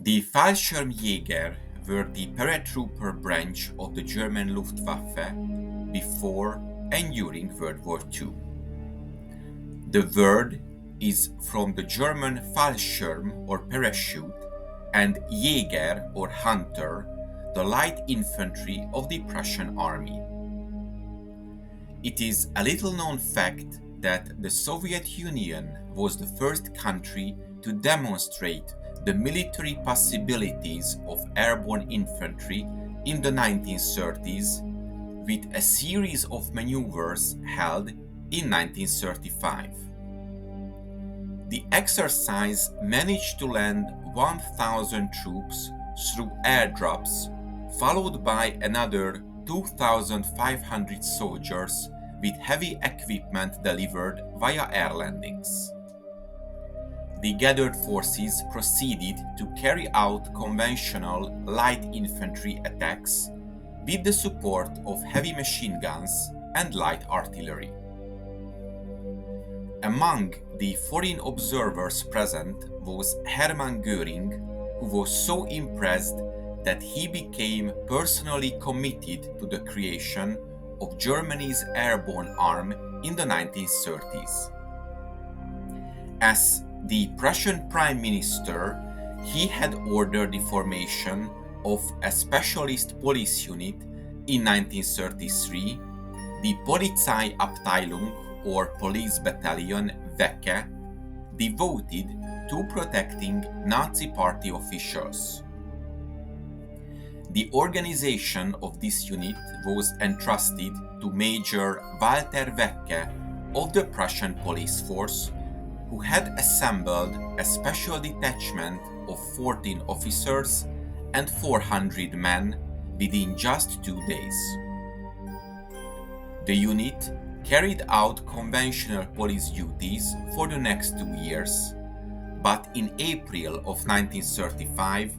The Fallschirmjäger were the paratrooper branch of the German Luftwaffe before and during World War II. The word is from the German Fallschirm or parachute and Jäger or hunter, the light infantry of the Prussian army. It is a little known fact that the Soviet Union was the first country to demonstrate the military possibilities of airborne infantry in the 1930s with a series of maneuvers held in 1935. The exercise managed to land 1,000 troops through airdrops, followed by another 2,500 soldiers with heavy equipment delivered via air landings. The gathered forces proceeded to carry out conventional light infantry attacks with the support of heavy machine guns and light artillery. Among the foreign observers present was Hermann Göring, who was so impressed that he became personally committed to the creation of Germany's airborne arm in the 1930s. As the Prussian Prime Minister, he had ordered the formation of a specialist police unit in 1933, the Polizeiabteilung or Police Battalion WECKE, devoted to protecting Nazi Party officials. The organization of this unit was entrusted to Major Walter Wecke of the Prussian police force, who had assembled a special detachment of 14 officers and 400 men within just 2 days. The unit carried out conventional police duties for the next 2 years, but in April of 1935,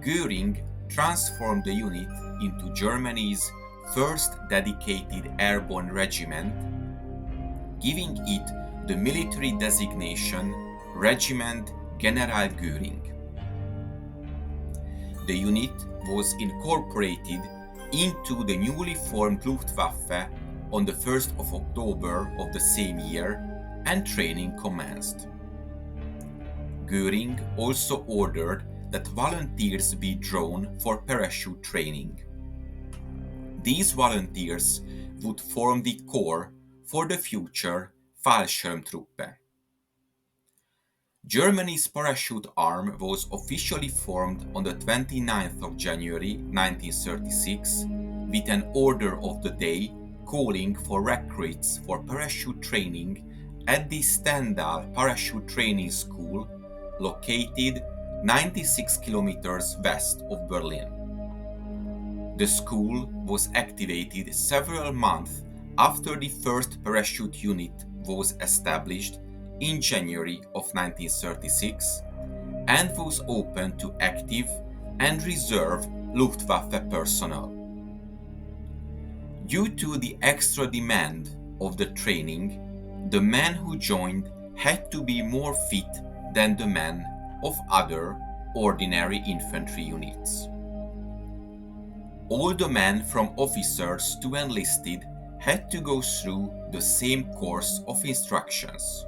Göring transformed the unit into Germany's first dedicated airborne regiment, giving it the military designation Regiment General Göring. The unit was incorporated into the newly formed Luftwaffe on the 1st of October of the same year, and training commenced. Göring also ordered that volunteers be drawn for parachute training. These volunteers would form the core for the future Fallschirmtruppe. Germany's parachute arm was officially formed on the 29th of January 1936 with an order of the day calling for recruits for parachute training at the Stendal Parachute Training School, located 96 kilometers west of Berlin. The school was activated several months after the first parachute unit was established in January of 1936 and was open to active and reserve Luftwaffe personnel. Due to the extra demand of the training, the men who joined had to be more fit than the men of other ordinary infantry units. All the men from officers to enlisted had to go through the same course of instructions.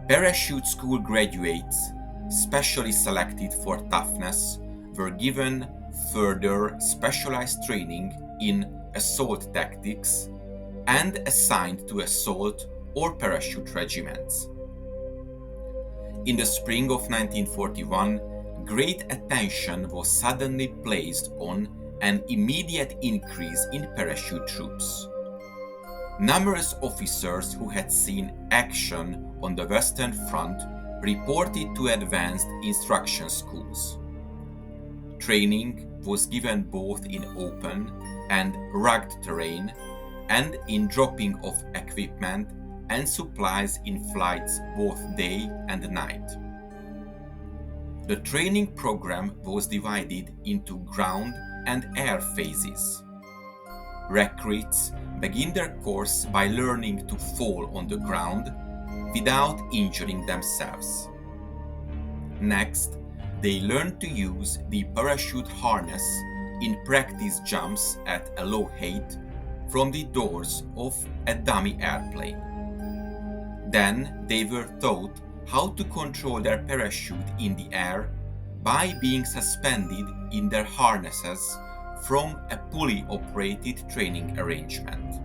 Parachute school graduates, specially selected for toughness, were given further specialized training in assault tactics and assigned to assault or parachute regiments. In the spring of 1941, great attention was suddenly placed on an immediate increase in parachute troops. Numerous officers who had seen action on the Western Front reported to advanced instruction schools. Training was given both in open and rugged terrain, and in dropping of equipment and supplies in flights both day and night. The training program was divided into ground and air phases. Recruits begin their course by learning to fall on the ground without injuring themselves. Next, They learned to use the parachute harness in practice jumps at a low height from the doors of a dummy airplane. Then they were taught how to control their parachute in the air by being suspended in their harnesses from a pulley-operated training arrangement.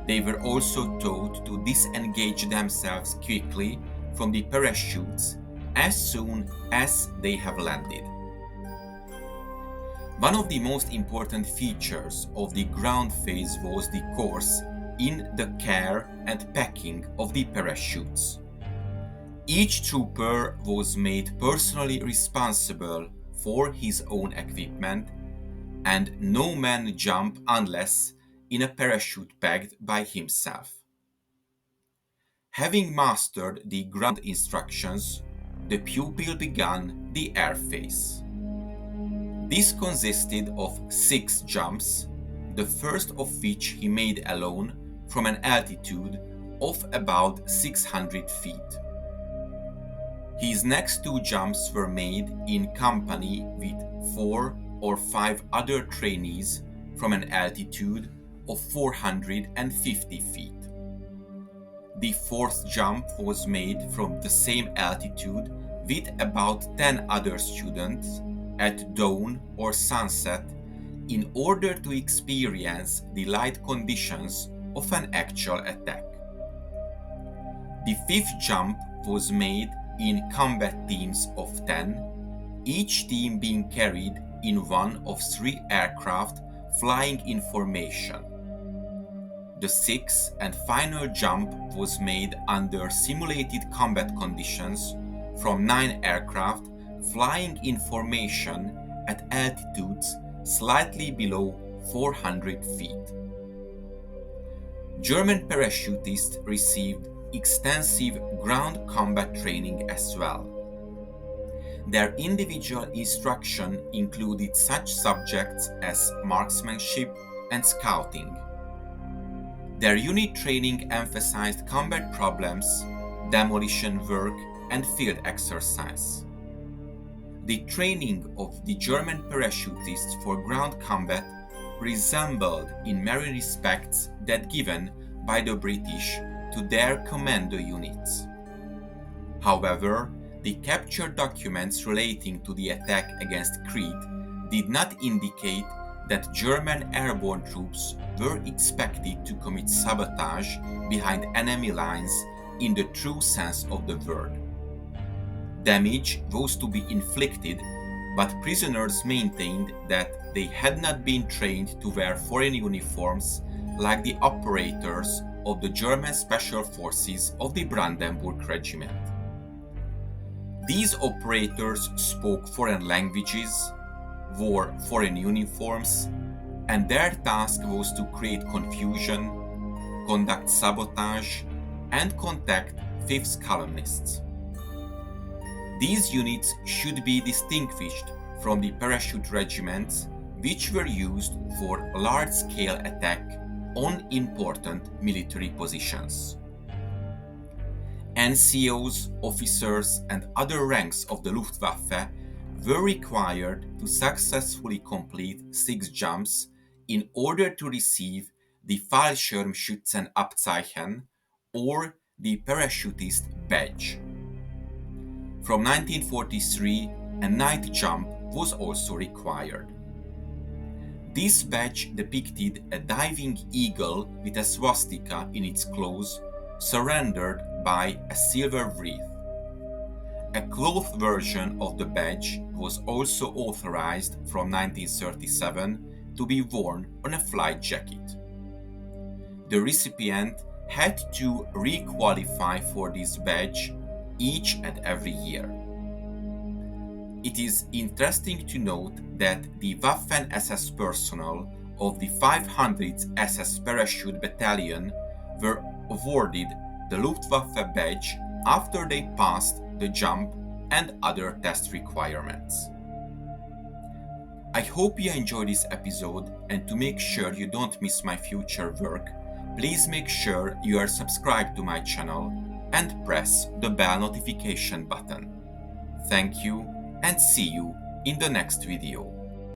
They were also taught to disengage themselves quickly from the parachutes as soon as they have landed. One of the most important features of the ground phase was the course in the care and packing of the parachutes. Each trooper was made personally responsible for his own equipment, and no man jumped unless in a parachute packed by himself. Having mastered the ground instructions, the pupil began the air phase. This consisted of 6 jumps, the first of which he made alone from an altitude of about 600 feet. His next 2 jumps were made in company with 4 or 5 other trainees from an altitude of 450 feet. The 4th jump was made from the same altitude with about 10 other students at dawn or sunset in order to experience the light conditions of an actual attack. The 5th jump was made in combat teams of 10, each team being carried in one of 3 aircraft flying in formation. The 6th and final jump was made under simulated combat conditions from 9 aircraft flying in formation at altitudes slightly below 400 feet. German parachutists received extensive ground combat training as well. Their individual instruction included such subjects as marksmanship and scouting. Their unit training emphasized combat problems, demolition work, and field exercise. The training of the German parachutists for ground combat resembled in many respects that given by the British to their commando units. However, the captured documents relating to the attack against Crete did not indicate that German airborne troops were expected to commit sabotage behind enemy lines in the true sense of the word. Damage was to be inflicted, but prisoners maintained that they had not been trained to wear foreign uniforms like the operators of the German Special Forces of the Brandenburg Regiment. These operators spoke foreign languages, wore foreign uniforms, and their task was to create confusion, conduct sabotage, and contact fifth columnists. These units should be distinguished from the parachute regiments, which were used for large-scale attack on important military positions. NCOs, officers, and other ranks of the Luftwaffe were required to successfully complete 6 jumps in order to receive the Fallschirmjägerabzeichen or the parachutist badge. From 1943, a 9th jump was also required. This badge depicted a diving eagle with a swastika in its claws, surrendered by a silver wreath. A cloth version of the badge was also authorized from 1937 to be worn on a flight jacket. The recipient had to re-qualify for this badge each and every year. It is interesting to note that the Waffen-SS personnel of the 500th SS Parachute Battalion were awarded the Luftwaffe badge after they passed the jump and other test requirements. I hope you enjoyed this episode, and to make sure you don't miss my future work, please make sure you are subscribed to my channel and press the bell notification button. Thank you and see you in the next video.